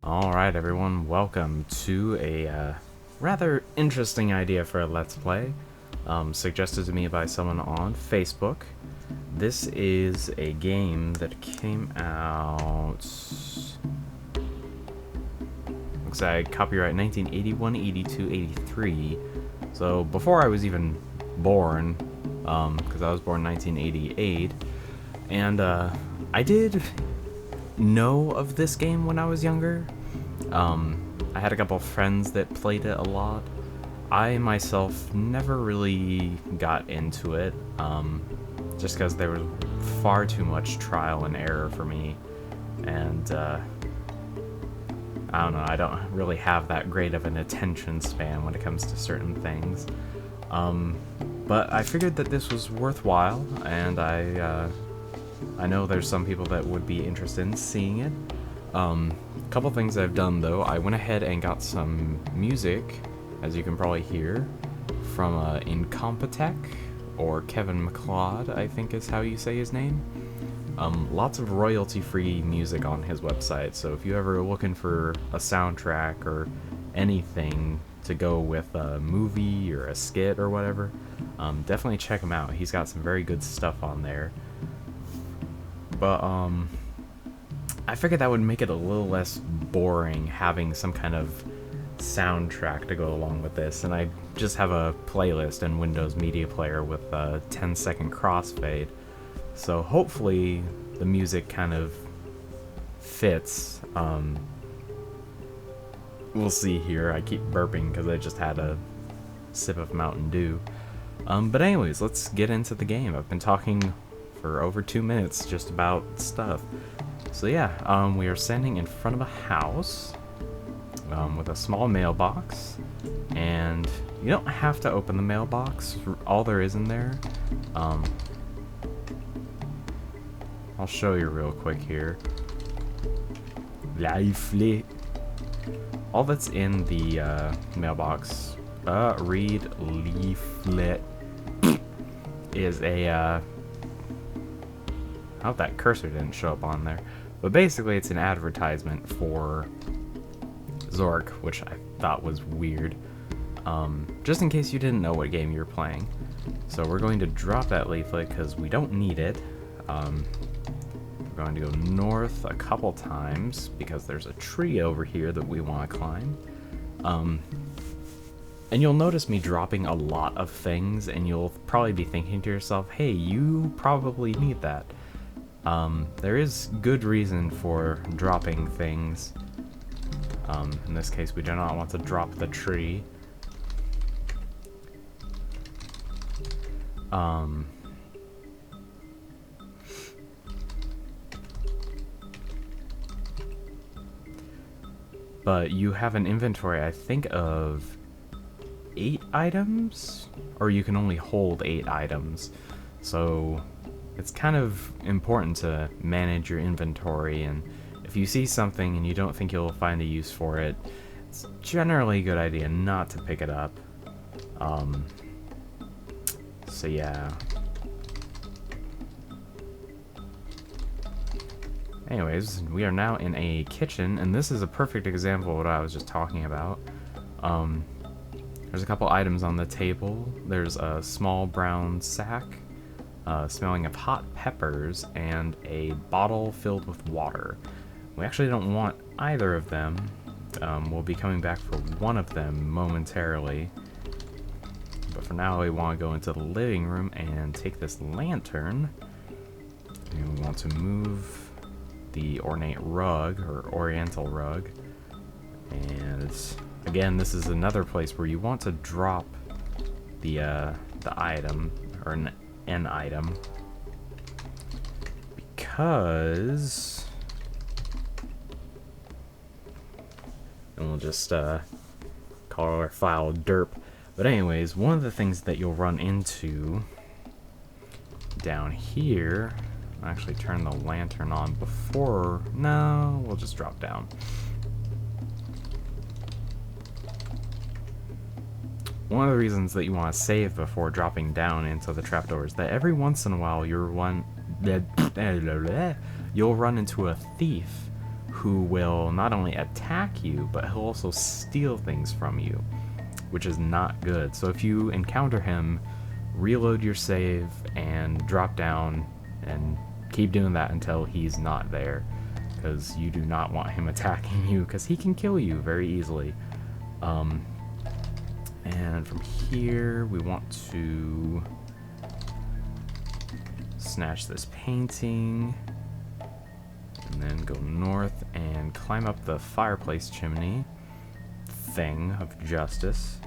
Alright everyone, welcome to a rather interesting idea for a Let's Play, suggested to me by someone on Facebook. This is a game that came out, looks like copyright 1981, 82, 83, so before I was even born, because I was born 1988, and I did know of this game when I was younger. I had a couple of friends that played it a lot. I myself never really got into it, just because there was far too much trial and error for me, and I don't know, I don't really have that great of an attention span when it comes to certain things. But I figured that this was worthwhile, and I know there's some people that would be interested in seeing it. Couple things I've done though, I went ahead and got some music, as you can probably hear, from Incompetech, or Kevin MacLeod, I think is how you say his name. Lots of royalty-free music on his website, so if you ever are looking for a soundtrack or anything to go with a movie or a skit or whatever, definitely check him out. He's got some very good stuff on there. But, I figured that would make it a little less boring having some kind of soundtrack to go along with this, and I just have a playlist in Windows Media Player with a 10-second crossfade, so hopefully the music kind of fits. We'll see here. I keep burping because I just had a sip of Mountain Dew. But anyways, let's get into the game. I've been talking for over 2 minutes just about stuff. So yeah, we are standing in front of a house with a small mailbox, and you don't have to open the mailbox. All there is in there, I'll show you real quick here. Lively. All that's in the mailbox, read leaflet, is a I hope that cursor didn't show up on there. But basically it's an advertisement for Zork, which I thought was weird. Just in case you didn't know what game you were playing. So we're going to drop that leaflet because we don't need it. We're going to go north a couple times because there's a tree over here that we want to climb. And you'll notice me dropping a lot of things, and you'll probably be thinking to yourself, hey, you probably need that. There is good reason for dropping things. In this case, we do not want to drop the tree. But you have an inventory, I think, of 8 items? Or you can only hold 8 items. So it's kind of important to manage your inventory, and if you see something and you don't think you'll find a use for it, it's generally a good idea not to pick it up. So yeah. Anyways, we are now in a kitchen, and this is a perfect example of what I was just talking about. There's a couple items on the table. There's a small brown sack, smelling of hot peppers, and a bottle filled with water. We actually don't want either of them. We'll be coming back for one of them momentarily. But for now, we want to go into the living room and take this lantern. And we want to move the ornate rug, or oriental rug. And again, this is another place where you want to drop the item, or an item, because, and we'll just call our file derp. But anyways, one of the things that you'll run into down here, I'll actually turn the lantern on before, no, we'll just drop down. One of the reasons that you want to save before dropping down into the trapdoor is that every once in a while you'll run into a thief who will not only attack you, but he'll also steal things from you, which is not good. So if you encounter him, reload your save and drop down and keep doing that until he's not there, because you do not want him attacking you, because he can kill you very easily. And from here we want to snatch this painting and then go north and climb up the fireplace chimney thing of justice.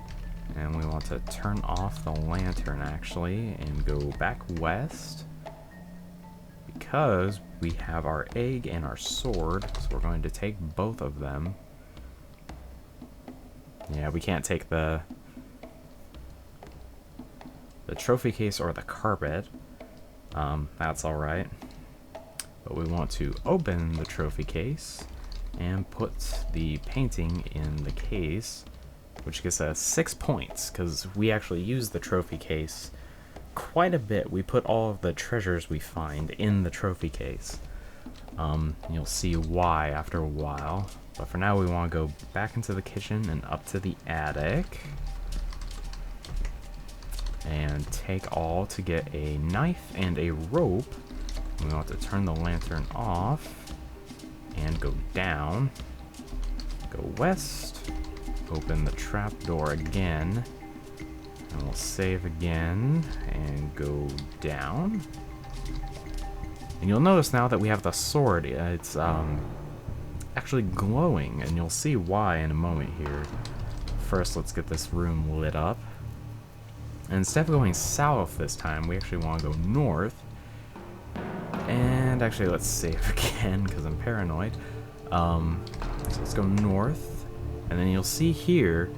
And we want to turn off the lantern actually and go back west, because we have our egg and our sword, so we're going to take both of them. Yeah, we can't take the trophy case or the carpet. That's alright. But we want to open the trophy case and put the painting in the case, which gives us 6 points, because we actually use the trophy case quite a bit. We put all of the treasures we find in the trophy case. You'll see why after a while. But for now we want to go back into the kitchen and up to the attic. And take all to get a knife and a rope. We want to turn the lantern off and go down. Go west. Open the trapdoor again. And we'll save again and go down. And you'll notice now that we have the sword, it's actually glowing, and you'll see why in a moment here. First, let's get this room lit up. And instead of going south this time, we actually want to go north. And actually, let's save again, because I'm paranoid. So let's go north. And then you'll see here,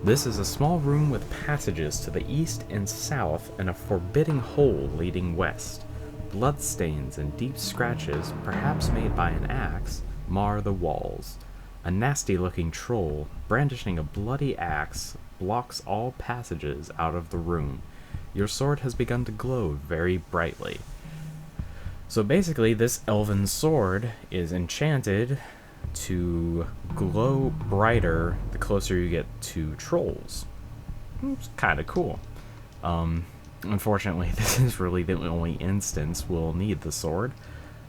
this is a small room with passages to the east and south and a forbidding hole leading west. Bloodstains and deep scratches, perhaps made by an axe, mar the walls. A nasty-looking troll, brandishing a bloody axe, blocks all passages out of the room. Your sword has begun to glow very brightly. So basically, this elven sword is enchanted to glow brighter the closer you get to trolls. It's kind of cool. Unfortunately, this is really the only instance we'll need the sword.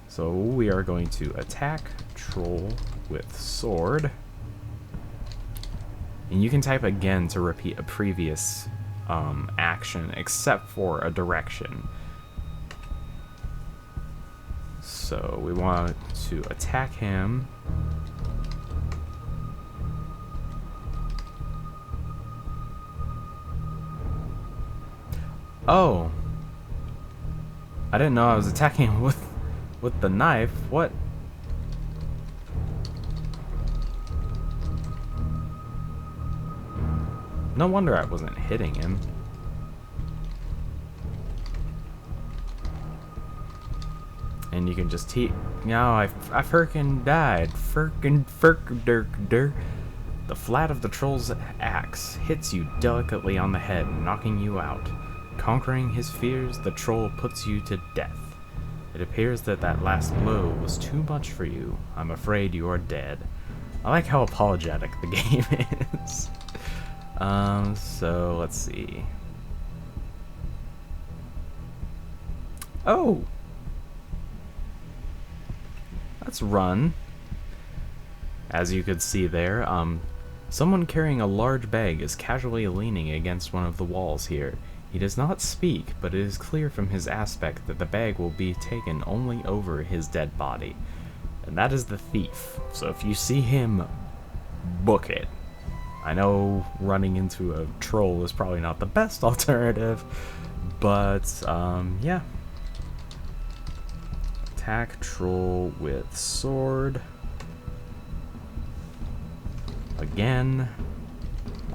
So we are going to attack troll with sword. And you can type again to repeat a previous action, except for a direction. So we want to attack him. Oh, I didn't know I was attacking him with the knife. What? No wonder I wasn't hitting him. And you can just no, I frickin' died. The flat of the troll's axe hits you delicately on the head, knocking you out. Conquering his fears, the troll puts you to death. It appears that last blow was too much for you. I'm afraid you are dead. I like how apologetic the game is. So let's see. Oh! Let's run. As you could see there, someone carrying a large bag is casually leaning against one of the walls here. He does not speak, but it is clear from his aspect that the bag will be taken only over his dead body. And that is the thief. So if you see him, book it. I know running into a troll is probably not the best alternative, but yeah. Attack troll with sword. Again.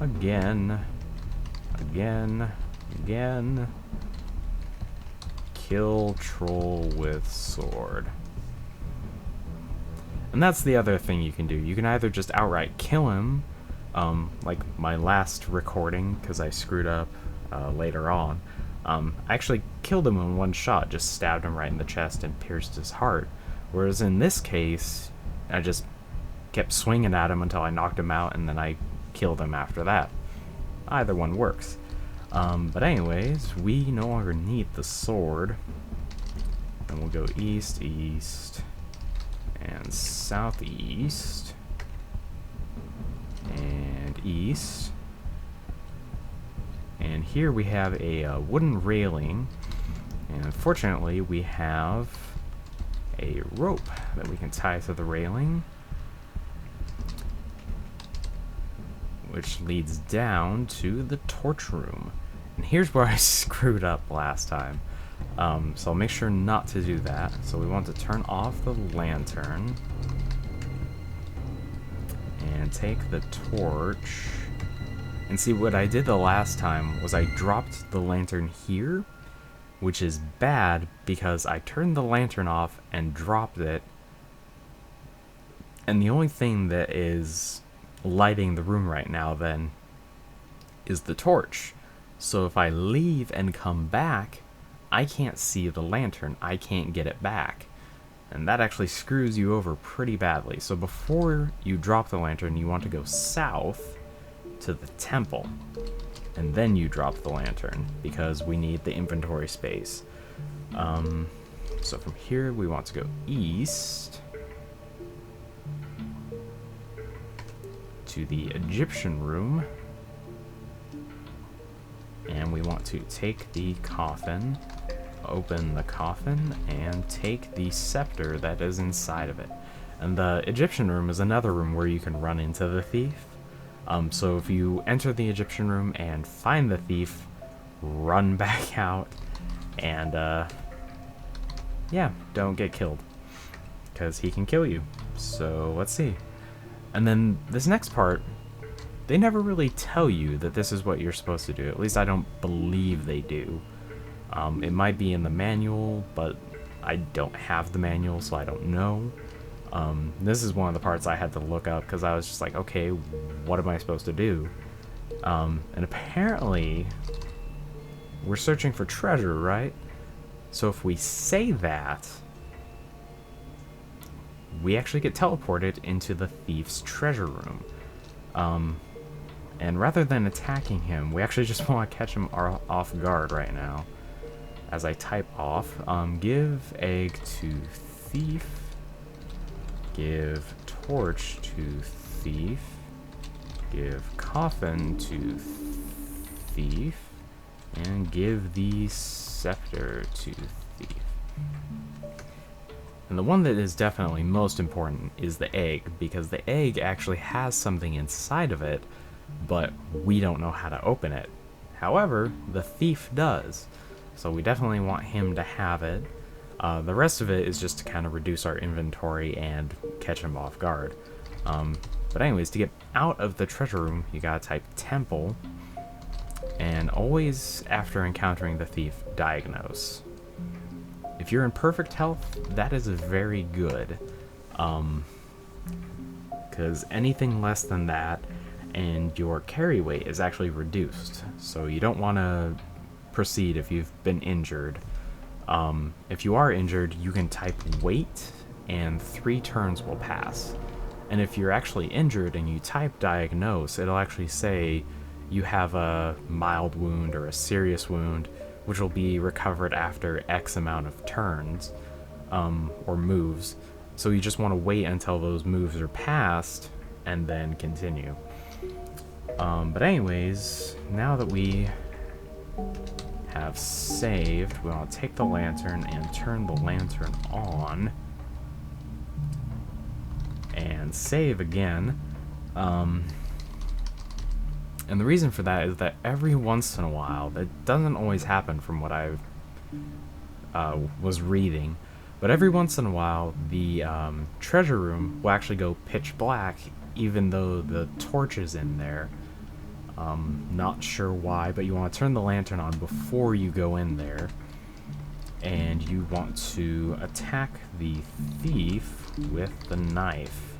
Again. Again. Again. Kill troll with sword. And that's the other thing you can do. You can either just outright kill him, like my last recording, because I screwed up later on. I actually killed him in one shot, just stabbed him right in the chest and pierced his heart. Whereas in this case, I just kept swinging at him until I knocked him out, and then I killed him after that. Either one works. But anyways, we no longer need the sword. And we'll go east, east, and southeast, and east. And here we have a wooden railing, and unfortunately we have a rope that we can tie to the railing, which leads down to the torch room. And here's where I screwed up last time. So I'll make sure not to do that. So we want to turn off the lantern and take the torch. And see, what I did the last time was I dropped the lantern here, which is bad because I turned the lantern off and dropped it. And the only thing that is lighting the room right now then is the torch. So if I leave and come back, I can't see the lantern. I can't get it back. And that actually screws you over pretty badly. So before you drop the lantern, you want to go south to the temple. And then you drop the lantern, because we need the inventory space. So from here, we want to go east to the Egyptian room. And we want to take the coffin, open the coffin, and take the scepter that is inside of it. And the Egyptian room is another room where you can run into the thief. So if you enter the Egyptian room and find the thief, run back out, and yeah, don't get killed, because he can kill you. So let's see. And then this next part, they never really tell you that this is what you're supposed to do. At least I don't believe they do. It might be in the manual, but I don't have the manual, so I don't know. This is one of the parts I had to look up, because I was just like, okay, what am I supposed to do? And apparently, we're searching for treasure, right? So if we say that, we actually get teleported into the thief's treasure room. And rather than attacking him, we actually just want to catch him off guard right now. As I type off, give egg to thief, give torch to thief, give coffin to thief, and give the scepter to thief. And the one that is definitely most important is the egg, because the egg actually has something inside of it, but we don't know how to open it. However, the thief does, so we definitely want him to have it. The rest of it is just to kind of reduce our inventory and catch him off guard. But anyways, to get out of the treasure room, you gotta type temple, and always after encountering the thief, diagnose. If you're in perfect health, that is very good, because anything less than that, and your carry weight is actually reduced. So you don't want to proceed if you've been injured. If you are injured, you can type wait, and 3 turns will pass. And if you're actually injured and you type diagnose, it'll actually say you have a mild wound or a serious wound, which will be recovered after X amount of turns, or moves. So you just want to wait until those moves are passed, and then continue. But anyways, now that we have saved, we want to take the lantern and turn the lantern on, and save again. And the reason for that is that every once in a while, that doesn't always happen from what I was reading, but every once in a while the treasure room will actually go pitch black even though the torch is in there. Not sure why, but you want to turn the lantern on before you go in there, and you want to attack the thief with the knife.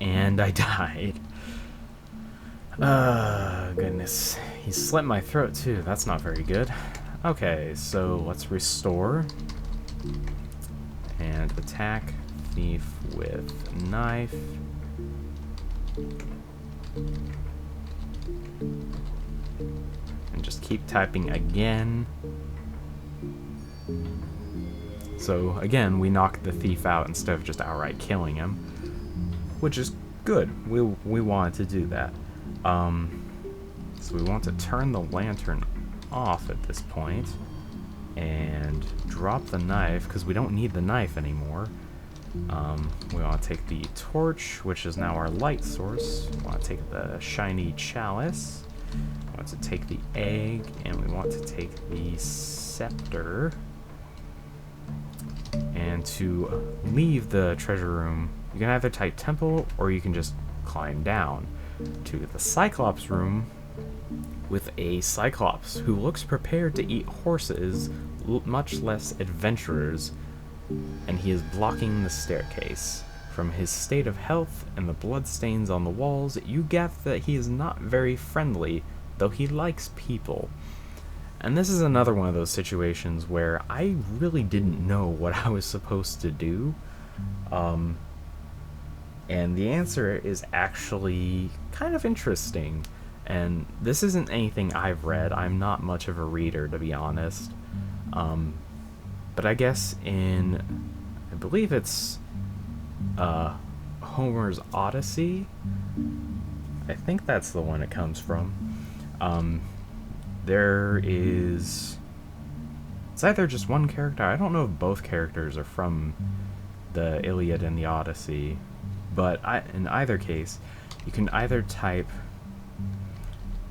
And I died. Goodness. He slit my throat too, that's not very good. Okay, so let's restore and attack thief with knife. And just keep typing again. So again, we knocked the thief out instead of just outright killing him, which is good. We wanted to do that. So we want to turn the lantern off at this point and drop the knife because we don't need the knife anymore. We want to take the torch, which is now our light source. We want to take the shiny chalice. We want to take the egg, and we want to take the scepter. And to leave the treasure room, you can either type temple or you can just climb down to the Cyclops room with a Cyclops who looks prepared to eat horses, much less adventurers, and he is blocking the staircase. From his state of health and the bloodstains on the walls, you gather that he is not very friendly, though he likes people. And this is another one of those situations where I really didn't know what I was supposed to do. And the answer is actually kind of interesting. And this isn't anything I've read. I'm not much of a reader, to be honest. But I guess I believe it's Homer's Odyssey. I think that's the one it comes from. It's either just one character. I don't know if both characters are from the Iliad and the Odyssey, but in either case, you can either type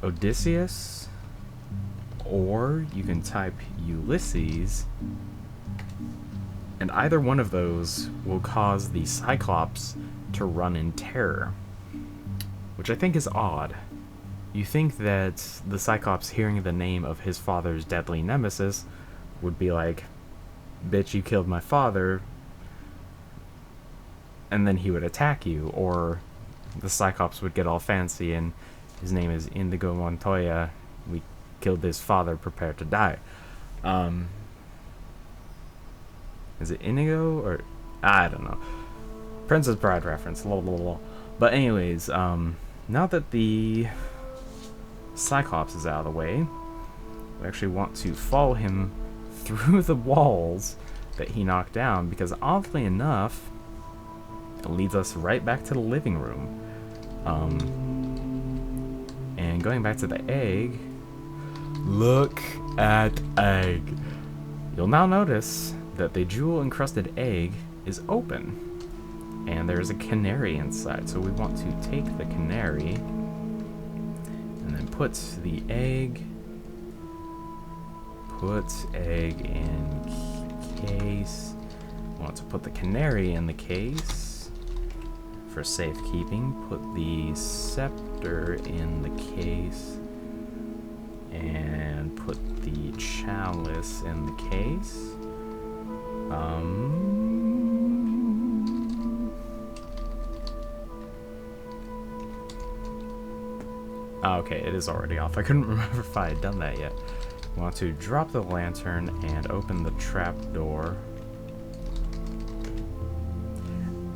Odysseus or you can type Ulysses, and either one of those will cause the Cyclops to run in terror, which I think is odd. You think that the Cyclops, hearing the name of his father's deadly nemesis, would be like, bitch, you killed my father, and then he would attack you, or the Cyclops would get all fancy and his name is Indigo Montoya, we killed his father, prepare to die. Is it Inigo, or I don't know. Princess Bride reference, lol. But anyways, now that the Cyclops is out of the way, we actually want to follow him through the walls that he knocked down, because oddly enough, it leads us right back to the living room. And going back to the egg, look at egg. You'll now notice that the jewel-encrusted egg is open, and there's a canary inside. So we want to take the canary and then put the egg. Put egg in case. We want to put the canary in the case for safekeeping. Put the scepter in the case. And put the chalice in the case. Okay, it is already off. I couldn't remember if I had done that yet. We want to drop the lantern and open the trap door.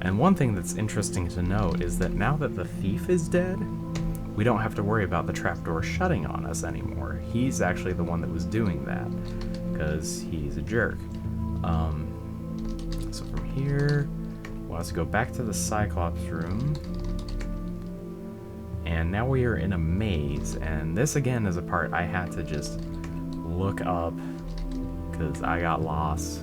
And one thing that's interesting to note is that now that the thief is dead, we don't have to worry about the trapdoor shutting on us anymore. He's actually the one that was doing that, because he's a jerk. So from here, we'll have to go back to the Cyclops room. And now we are in a maze, and this again is a part I had to just look up, because I got lost.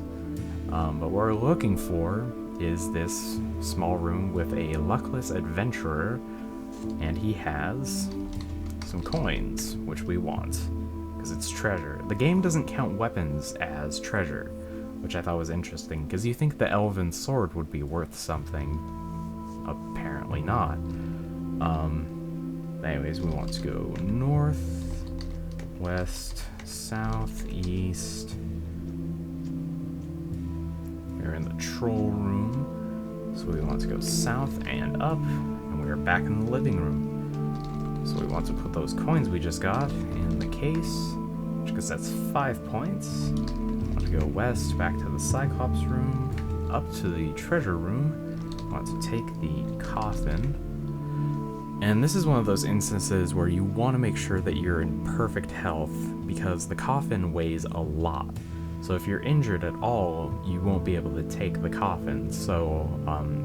But what we're looking for is this small room with a luckless adventurer, and he has some coins, which we want, because it's treasure. The game doesn't count weapons as treasure, which I thought was interesting, because you think the elven sword would be worth something. Apparently not. Anyways, we want to go north, west, south, east. We're in the troll room, so we want to go south and up, and we are back in the living room. So we want to put those coins we just got in the case, which because that's 5 points. I want to go west, back to the Cyclops room, up to the treasure room. I want to take the coffin. And this is one of those instances where you want to make sure that you're in perfect health, because the coffin weighs a lot. So if you're injured at all, you won't be able to take the coffin. So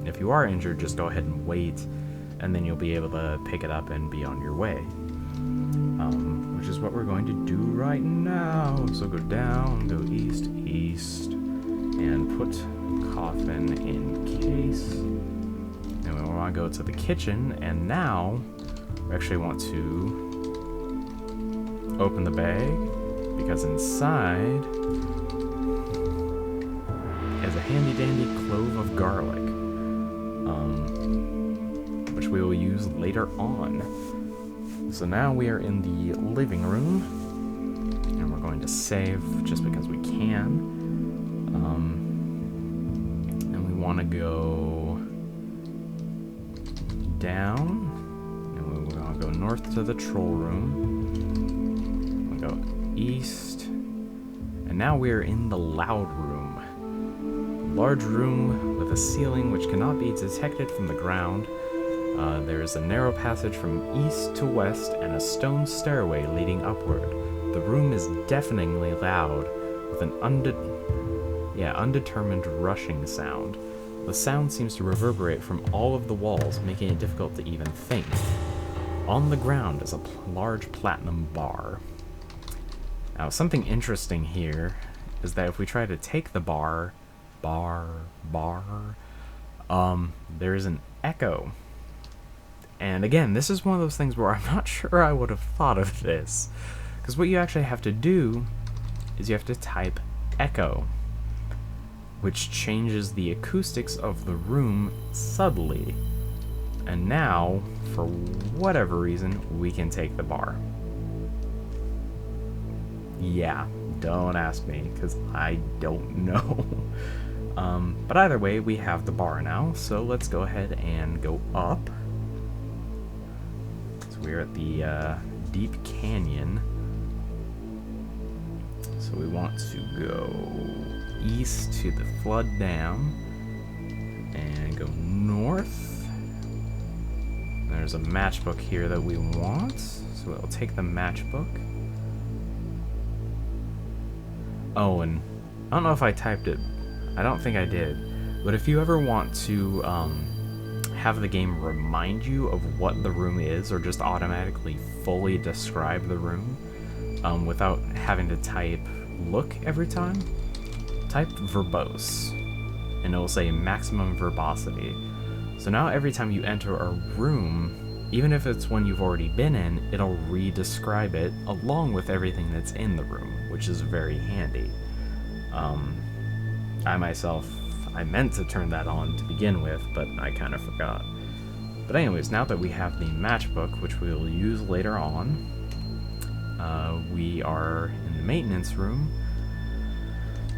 if you are injured, just go ahead and wait, and then you'll be able to pick it up and be on your way. Which is what we're going to do right now. So go down, go east, east, and put coffin in case. And we want to go to the kitchen, and now we actually want to open the bag, because inside is a handy-dandy clove of garlic, which we will use later on. So now we are in the living room, and we're going to save just because we can. And we want to go down, and we want to go north to the troll room. We'll go east, and now we are in the loud room. Large room with a ceiling which cannot be detected from the ground. There is a narrow passage from east to west and a stone stairway leading upward. The room is deafeningly loud, with an undetermined rushing sound. The sound seems to reverberate from all of the walls, making it difficult to even think. On the ground is a large platinum bar. Now, something interesting here is that if we try to take the bar, there is an echo. And again, this is one of those things where I'm not sure I would have thought of this. Because what you actually have to do is you have to type echo, which changes the acoustics of the room subtly. And now, for whatever reason, we can take the bar. Yeah, don't ask me, because I don't know. But either way, we have the bar now, so let's go ahead and go up. So we're at the deep canyon. So we want to go east to the flood dam and go north. There's a matchbook here that we want, so we'll take the matchbook. Oh, and I don't know if I typed it. I don't think I did. But if you ever want to have the game remind you of what the room is, or just automatically fully describe the room without having to type look every time, type verbose, and it will say maximum verbosity. So now every time you enter a room, even if it's one you've already been in, it'll re-describe it along with everything that's in the room, which is very handy. I meant to turn that on to begin with, but I kind of forgot. But anyways, now that we have the matchbook, which we will use later on, we are in the maintenance room.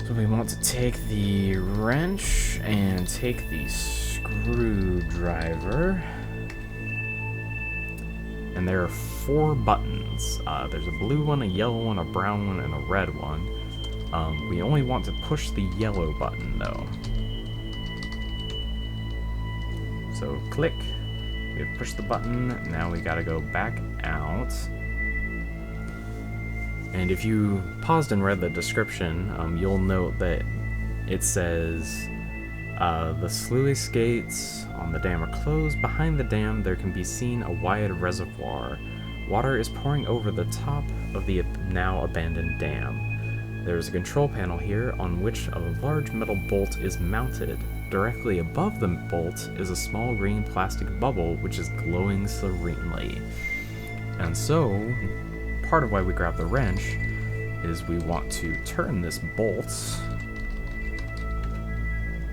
So we want to take the wrench and take the screwdriver. And there are 4 buttons. There's a blue one, a yellow one, a brown one, and a red one. We only want to push the yellow button, though. So click. We have pushed the button. Now we gotta go back out. And if you paused and read the description, you'll note that it says the sluice gates on the dam are closed. Behind the dam, there can be seen a wide reservoir. Water is pouring over the top of the now abandoned dam. There is a control panel here on which a large metal bolt is mounted. Directly above the bolt is a small green plastic bubble which is glowing serenely. And so, part of why we grab the wrench is we want to turn this bolt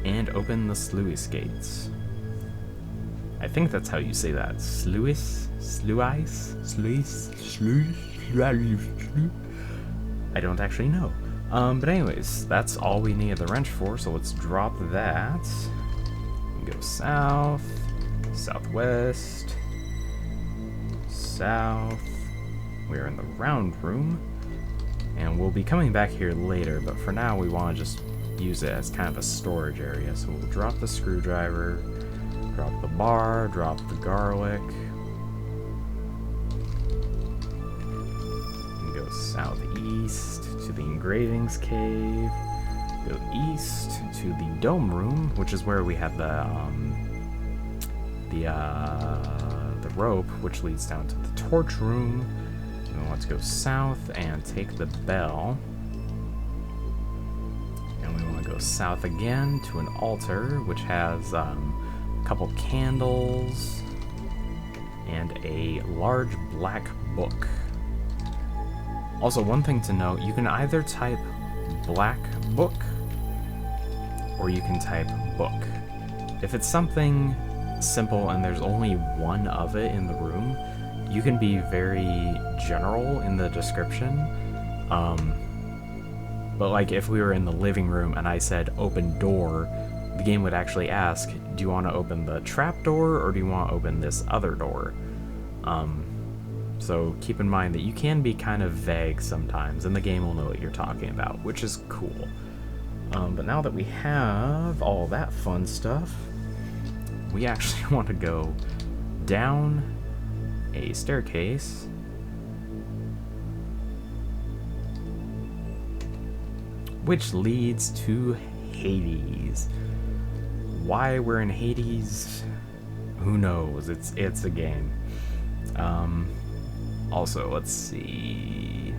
and open the sluice gates. I think that's how you say that. Sluice? Sluice? Sluice? I don't actually know. But anyways, that's all we need the wrench for, so let's drop that. Go south, southwest, south. We're in the round room. And we'll be coming back here later, but for now we want to just use it as kind of a storage area. So we'll drop the screwdriver, drop the bar, drop the garlic, and go southeast to the engravings cave, go east to the dome room, which is where we have the rope, which leads down to the torch room. And we want to go south and take the bell. And we want to go south again to an altar, which has a couple candles and a large black book. Also, one thing to note, you can either type black book or you can type book. If it's something simple and there's only one of it in the room, you can be very general in the description. But like if we were in the living room and I said open door, the game would actually ask, do you want to open the trap door or do you want to open this other door? So keep in mind that you can be kind of vague sometimes and the game will know what you're talking about, which is cool. But now that we have all that fun stuff, we actually want to go down a staircase which leads to Hades. Why we're in Hades, who knows? It's a game. Also, let's see.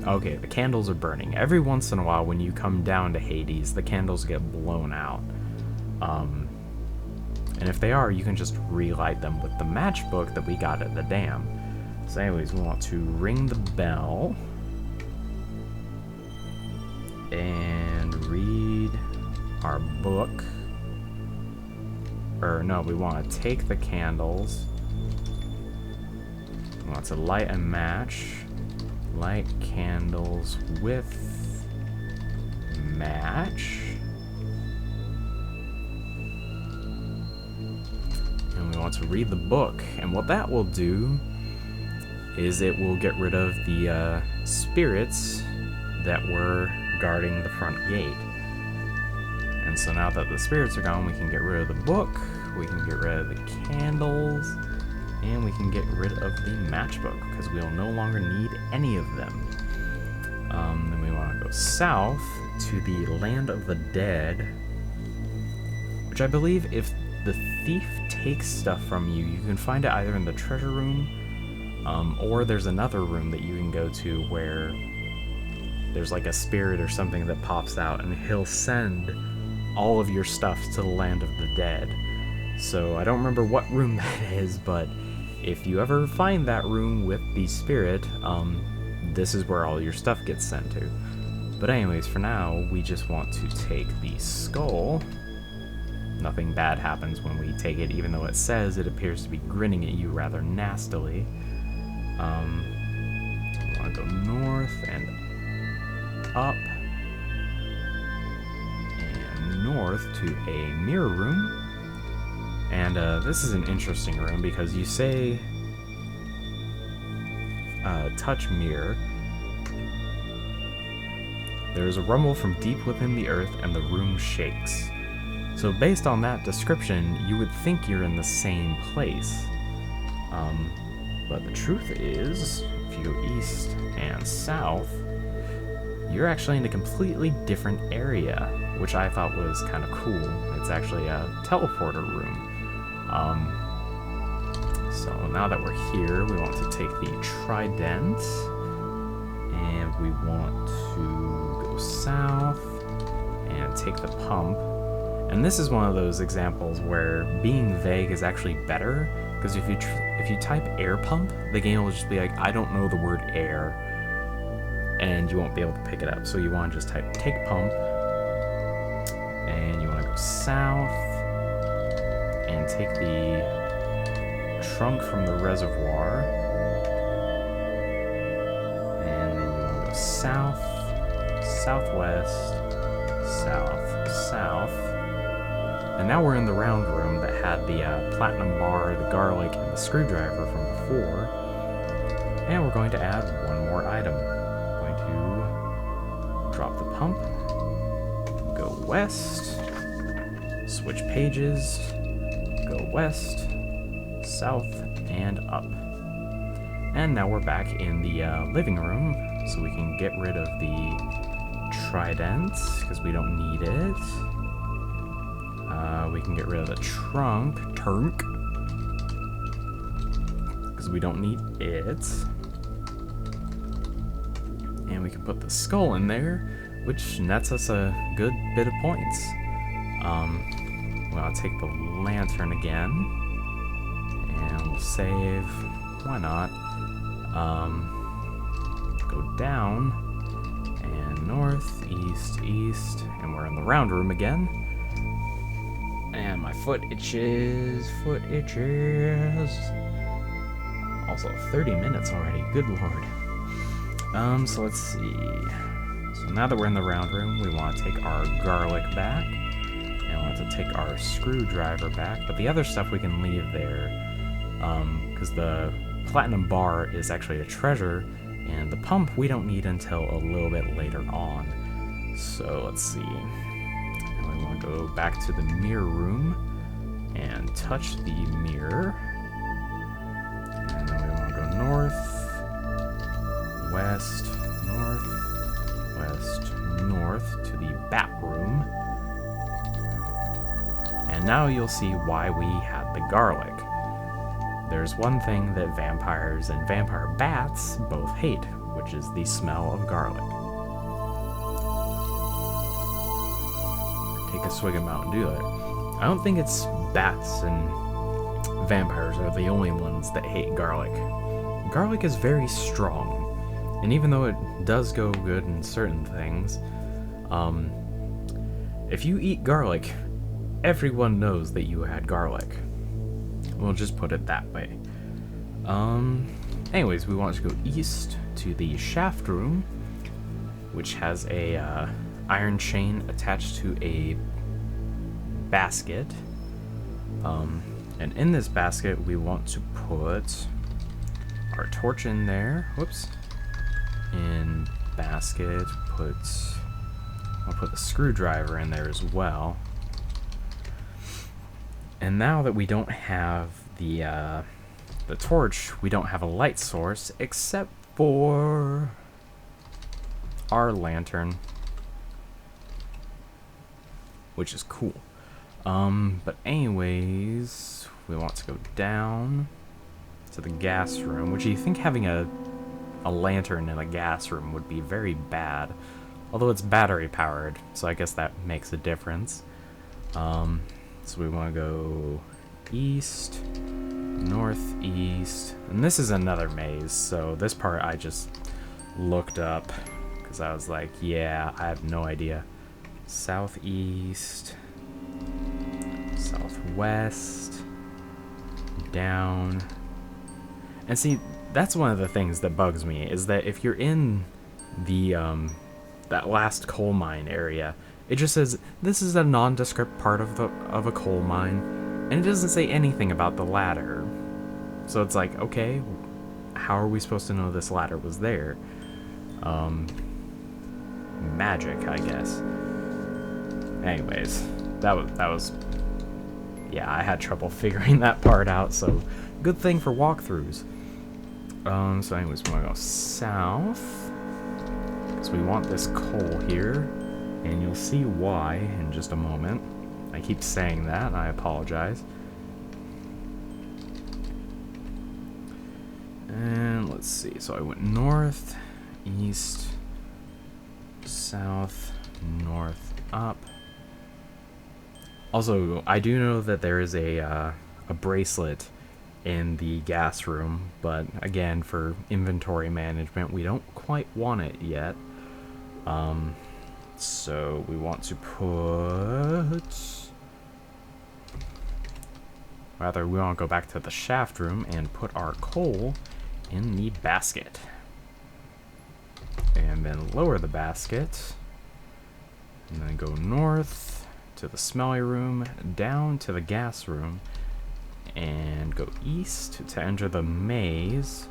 Okay, the candles are burning. Every once in a while when you come down to Hades, the candles get blown out. And if they are, you can just relight them with the matchbook that we got at the dam. So anyways, we want to ring the bell and read our book. Or no, we want to take the candles. We want to light a match. Light candles with match. And we want to read the book. And what that will do is it will get rid of the spirits that were guarding the front gate. And so now that the spirits are gone, we can get rid of the book, we can get rid of the candles, and we can get rid of the matchbook, because we'll no longer need any of them. Then we want to go south to the Land of the Dead, which I believe if the thief takes stuff from you, you can find it either in the treasure room, or there's another room that you can go to where there's like a spirit or something that pops out, and he'll send all of your stuff to the Land of the Dead. So I don't remember what room that is, but if you ever find that room with the spirit, this is where all your stuff gets sent to. But anyways, for now, we just want to take the skull. Nothing bad happens when we take it, even though it says it appears to be grinning at you rather nastily. We want to go north and up. North to a mirror room, and this is an interesting room because you say touch mirror. There is a rumble from deep within the earth and the room shakes. So based on that description, you would think you're in the same place, but the truth is, if you go east and south, you're actually in a completely different area, which I thought was kind of cool. It's actually a teleporter room. So now that we're here, we want to take the trident, and we want to go south and take the pump. And this is one of those examples where being vague is actually better, because if you type air pump, the game will just be like, I don't know the word air, and you won't be able to pick it up. So you want to just type take pump, and you want to go south and take the trunk from the reservoir, and then you want to go south, southwest, south, south, and now we're in the round room that had the platinum bar, the garlic, and the screwdriver from before. And we're going to add one more item. Going to drop the pump, go west, switch pages, go west, south, and up. And now we're back in the living room, so we can get rid of the trident, because we don't need it. We can get rid of the trunk, because we don't need it. And we can put the skull in there, which nets us a good bit of points. Well, I'll take the lantern again, and we'll save. Why not? Go down, and north, east, east, and we're in the round room again. And my foot itches, Also, 30 minutes already, good lord. So let's see. So now that we're in the round room, we want to take our garlic back, and we want to take our screwdriver back, but the other stuff we can leave there, because the platinum bar is actually a treasure, and the pump we don't need until a little bit later on. So let's see. Now we want to go back to the mirror room and touch the mirror. And then we want to go north, west, north to the bat room. And now you'll see why we had the garlic. There's one thing that vampires and vampire bats both hate, which is the smell of garlic. Take a swig of Mountain Dew there. I don't think it's bats and vampires are the only ones that hate garlic. Garlic is very strong, and even though it does go good in certain things, if you eat garlic, everyone knows that you had garlic. We'll just put it that way. Anyways, we want to go east to the shaft room, which has a iron chain attached to a basket. And in this basket, we want to put our torch in there. Whoops. In basket, I'll put the screwdriver in there as well. And now that we don't have the torch, we don't have a light source except for our lantern, which is cool. But anyways, we want to go down to the gas room, which you think having a lantern in a gas room would be very bad, although it's battery powered, so I guess that makes a difference. So we want to go east, northeast, and this is another maze, so this part I just looked up, because I was like, yeah, I have no idea. Southeast, southwest, down, and see, that's one of the things that bugs me, is that if you're in the, that last coal mine area, it just says, this is a nondescript part of a coal mine, and it doesn't say anything about the ladder. So it's like, okay, how are we supposed to know this ladder was there? Magic, I guess. Anyways, that was, yeah, I had trouble figuring that part out, so good thing for walkthroughs. So anyways, we want to go south, because we want this coal here. And you'll see why in just a moment. I keep saying that, and I apologize. And let's see, so I went north, east, south, north, up. Also, I do know that there is a bracelet in the gas room, but again, for inventory management, we don't quite want it yet. So we want to we want to go back to the shaft room and put our coal in the basket. And then lower the basket. And then go north to the smelly room, down to the gas room, and go east to enter the maze.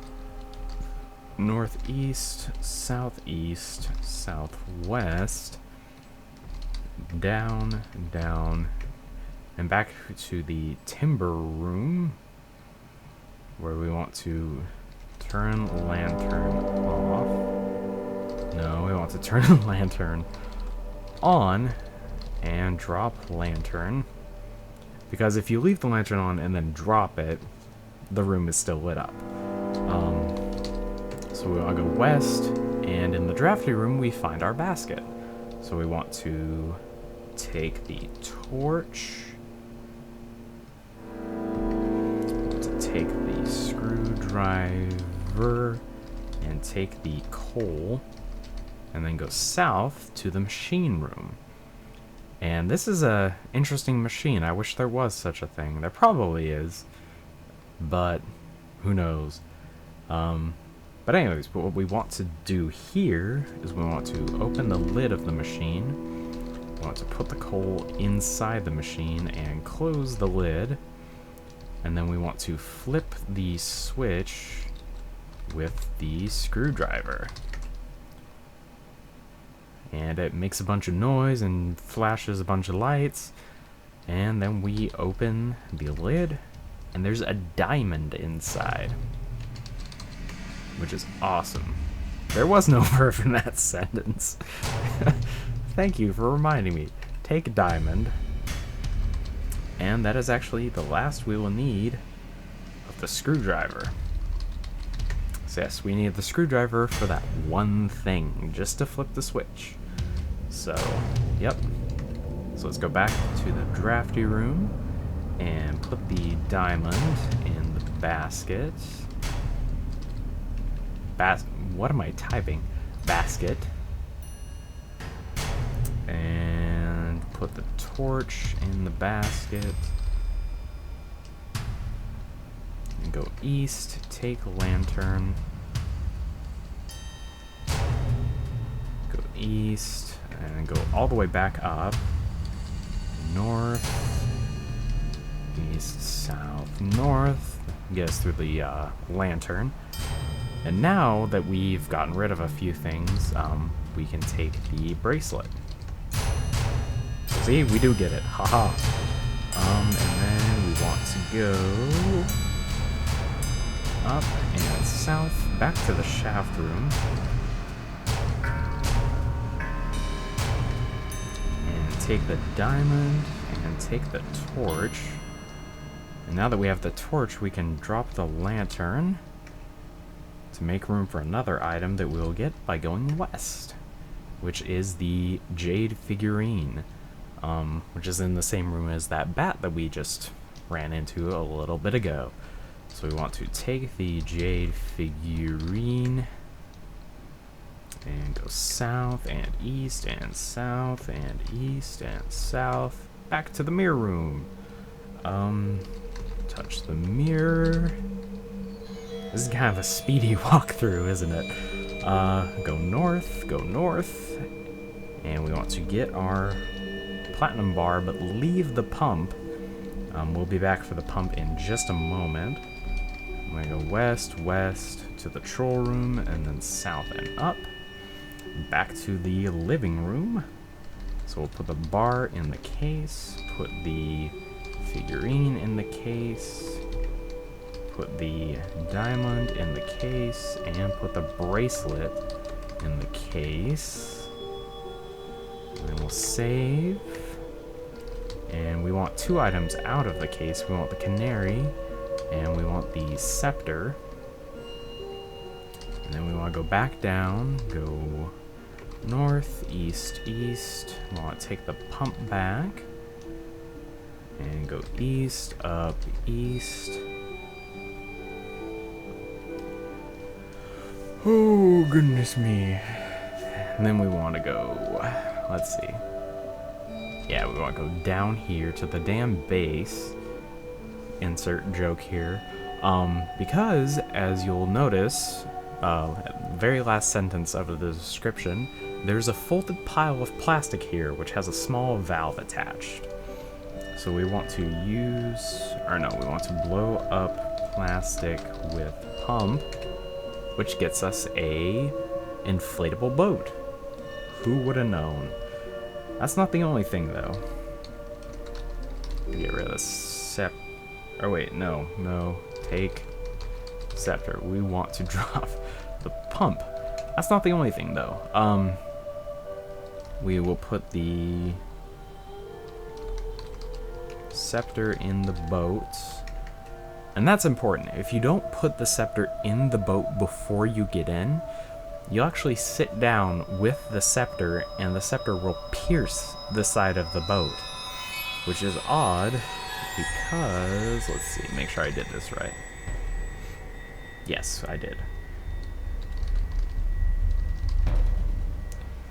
northeast, southeast, southwest, down, down, and back to the timber room, where we want to turn lantern off. No, we want to turn lantern on and drop lantern. Because if you leave the lantern on and then drop it, the room is still lit up. So we want to go west, and in the drafty room we find our basket. So we want to take the torch, take the screwdriver, and take the coal, and then go south to the machine room. And this is a interesting machine. I wish there was such a thing. There probably is, but who knows. But anyways, what we want to do here is we want to open the lid of the machine. We want to put the coal inside the machine and close the lid. And then we want to flip the switch with the screwdriver. And it makes a bunch of noise and flashes a bunch of lights. And then we open the lid, and there's a diamond inside, which is awesome. There was no verb in that sentence. Thank you for reminding me. Take diamond. And that is actually the last we will need of the screwdriver. So yes, we need the screwdriver for that one thing, just to flip the switch. So, yep. So let's go back to the drafty room and put the diamond in the basket. What am I typing? Basket. And put the torch in the basket. And go east, take lantern. Go east, and go all the way back up. North, east, south, north. Get us through the lantern. And now that we've gotten rid of a few things, we can take the bracelet. See, we do get it. Haha. And then we want to go up and south, back to the shaft room. And take the diamond and take the torch. And now that we have the torch, we can drop the lantern to make room for another item that we'll get by going west, which is the jade figurine, which is in the same room as that bat that we just ran into a little bit ago. So we want to take the jade figurine and go south and east and south and east and south, back to the mirror room. Touch the mirror. This is kind of a speedy walkthrough, isn't it? Go north, and we want to get our platinum bar, but leave the pump. We'll be back for the pump in just a moment. I'm gonna go west, west to the troll room, and then south and up. Back to the living room. So we'll put the bar in the case, put the figurine in the case, put the diamond in the case, and put the bracelet in the case. And then we'll save. And we want two items out of the case. We want the canary, and we want the scepter. And then we want to go back down, go north, east, east. We want to take the pump back, and go east, up, east. Oh, goodness me. And then we want to go, let's see. Yeah, we want to go down here to the damn base. Insert joke here. Because, as you'll notice, very last sentence of the description, there's a folded pile of plastic here, which has a small valve attached. So we want to we want to blow up plastic with pump. which gets us a inflatable boat. Who would have known? That's not the only thing, though. Get rid of the or wait, no. Take scepter. We want to drop the pump. That's not the only thing, though. We will put the scepter in the boat. And that's important. If you don't put the scepter in the boat before you get in, you'll actually sit down with the scepter, and the scepter will pierce the side of the boat. Which is odd, because, let's see, make sure I did this right. Yes, I did.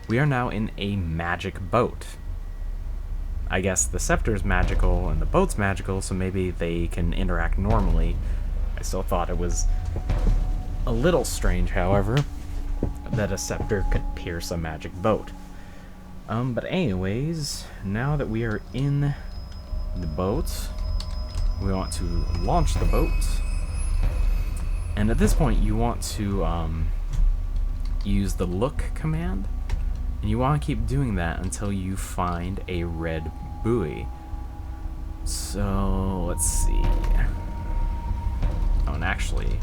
We are now in a magic boat. I guess the scepter's magical and the boat's magical, so maybe they can interact normally. I still thought it was a little strange, however, that a scepter could pierce a magic boat. But anyways, now that we are in the boat, we want to launch the boat. And at this point, you want to use the look command. And you want to keep doing that until you find a red buoy. So, let's see. Oh, and actually...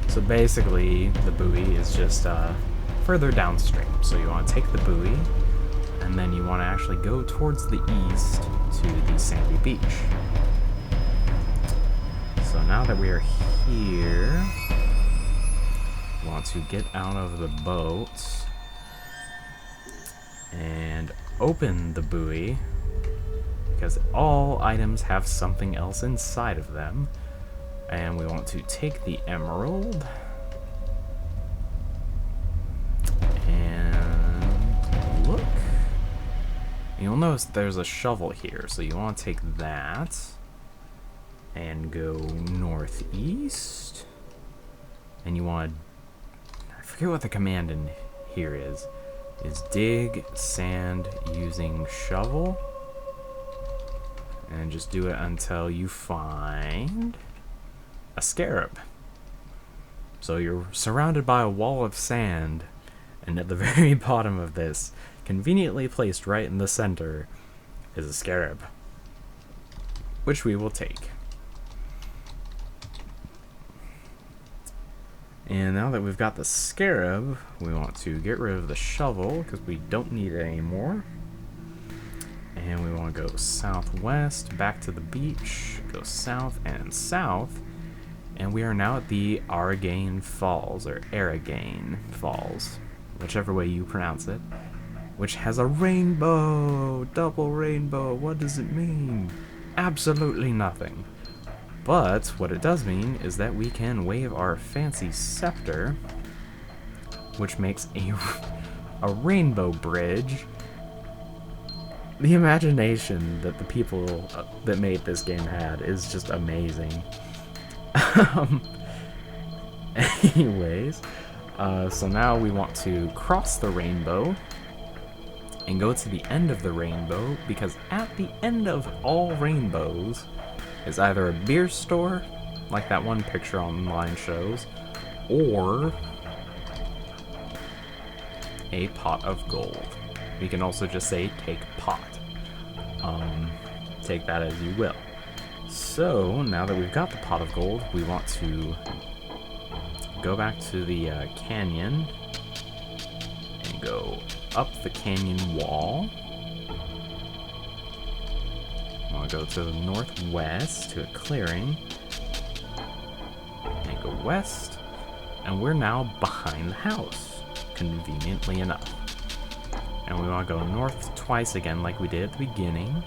So basically, the buoy is just further downstream. So you want to take the buoy, and then you want to actually go towards the east to the sandy beach. So now that we are here, we want to get out of the boat and open the buoy, because all items have something else inside of them. And we want to take the emerald and look. You'll notice there's a shovel here, so you want to take that and go northeast. And you want to, I forget what the command in here is dig sand using shovel. And just do it until you find a scarab. So you're surrounded by a wall of sand, and at the very bottom of this, conveniently placed right in the center, is a scarab, which we will take. And now that we've got the scarab, we want to get rid of the shovel because we don't need it anymore. And we want to go southwest, back to the beach, go south and south. And we are now at the Aragain Falls, or Aragain Falls, whichever way you pronounce it, which has a rainbow, double rainbow. What does it mean? Absolutely nothing. But what it does mean is that we can wave our fancy scepter, which makes a rainbow bridge. The imagination that the people that made this game had is just amazing. Anyways, so now we want to cross the rainbow and go to the end of the rainbow, because at the end of all rainbows is either a beer store, like that one picture online shows, or a pot of gold. You can also just say take pot. Take that as you will. So, now that we've got the pot of gold, we want to go back to the canyon and go up the canyon wall. I want to go to the northwest to a clearing and go west, and we're now behind the house, conveniently enough. And we want to go north twice again like we did at the beginning.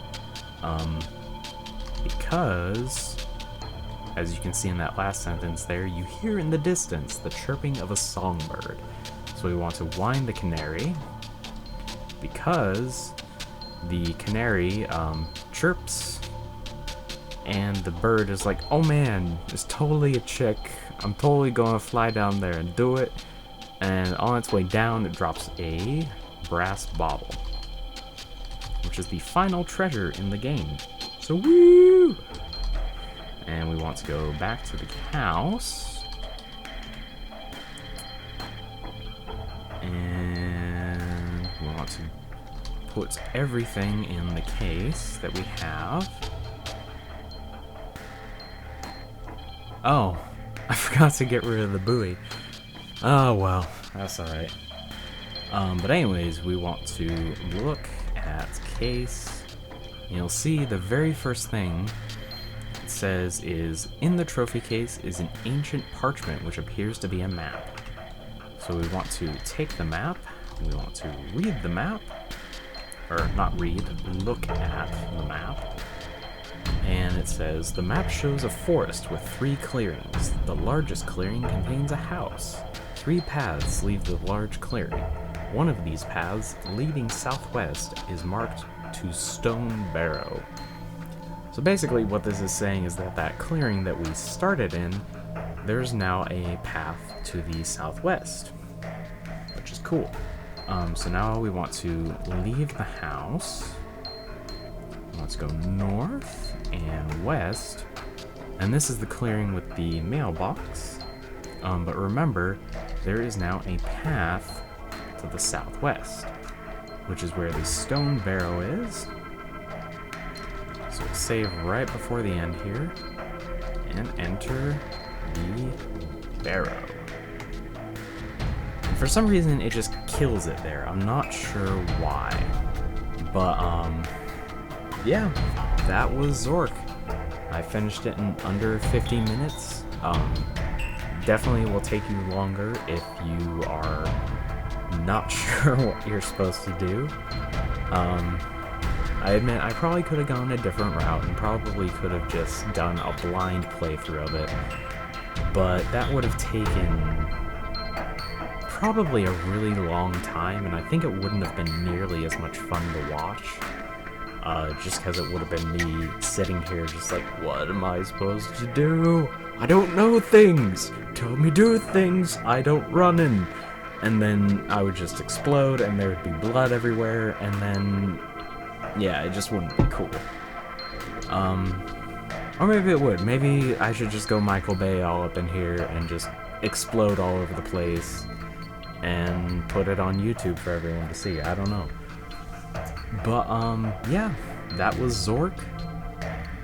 Because, as you can see in that last sentence there, you hear in the distance the chirping of a songbird. So we want to wind the canary, because the canary chirps and the bird is like, oh man, it's totally a chick. I'm totally gonna fly down there and do it. And on its way down, it drops a brass bottle, which is the final treasure in the game. So woo! And we want to go back to the house. And we want to put everything in the case that we have. Oh, I forgot to get rid of the buoy. Oh well, that's alright. But anyways, we want to look at case. You'll see the very first thing it says is, in the trophy case is an ancient parchment which appears to be a map. So we want to take the map, we want to read the map, or not read, look at the map. And it says, the map shows a forest with 3 clearings. The largest clearing contains a house. 3 paths leave the large clearing. One of these paths, leading southwest, is marked to Stone Barrow. So basically what this is saying is that that clearing that we started in, there's now a path to the southwest, which is cool. So now we want to leave the house. Let's go north and west, and this is the clearing with the mailbox, but remember, there is now a path to the southwest, which is where the Stone Barrow is. So we'll save right before the end here, and enter the barrow. And for some reason, it just kills it there. I'm not sure why, but yeah, that was Zork. I finished it in under 50 minutes. Definitely will take you longer if you are not sure what you're supposed to do. I admit I probably could have gone a different route and probably could have just done a blind playthrough of it, but that would have taken probably a really long time, and I think it wouldn't have been nearly as much fun to watch. Just because it would have been me sitting here just like, what am I supposed to do? I don't know things! Tell me do things I don't run in! And then I would just explode and there would be blood everywhere, and then, yeah, it just wouldn't be cool. Or maybe it would. Maybe I should just go Michael Bay all up in here and just explode all over the place and put it on YouTube for everyone to see. I don't know. But, yeah, that was Zork.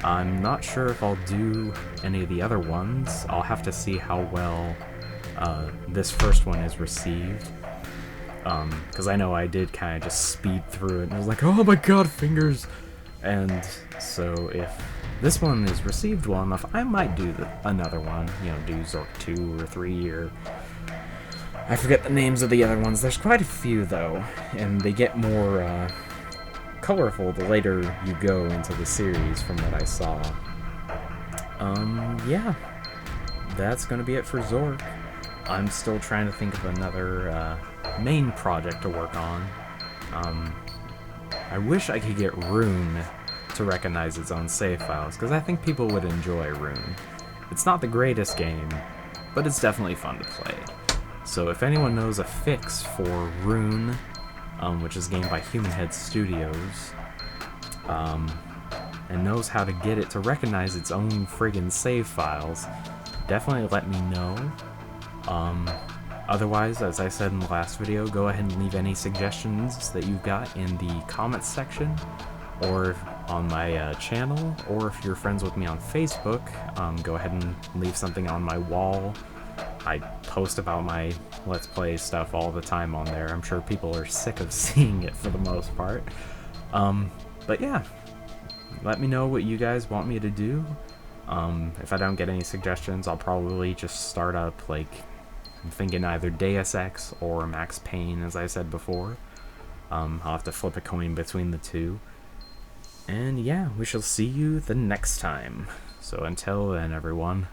I'm not sure if I'll do any of the other ones. I'll have to see how well this first one is received. Because I know I did kind of just speed through it, and I was like, oh my god, fingers! And so if this one is received well enough, I might do another one. You know, do Zork 2 or 3 or... I forget the names of the other ones. There's quite a few, though, and they get more colorful the later you go into the series, from what I saw. Yeah, that's gonna be it for Zork. I'm still trying to think of another main project to work on. I wish I could get Rune to recognize its own save files, because I think people would enjoy Rune. It's not the greatest game, but it's definitely fun to play. So if anyone knows a fix for Rune, which is a game by Human Head Studios, and knows how to get it to recognize its own friggin' save files, definitely let me know. Otherwise, as I said in the last video, go ahead and leave any suggestions that you've got in the comments section, or on my channel, or if you're friends with me on Facebook, go ahead and leave something on my wall. I post about my Let's Play stuff all the time on there. I'm sure people are sick of seeing it for the most part. But yeah, let me know what you guys want me to do. If I don't get any suggestions, I'll probably just start up, like, I'm thinking either Deus Ex or Max Payne, as I said before. I'll have to flip a coin between the two. And yeah, we shall see you the next time. So until then, everyone.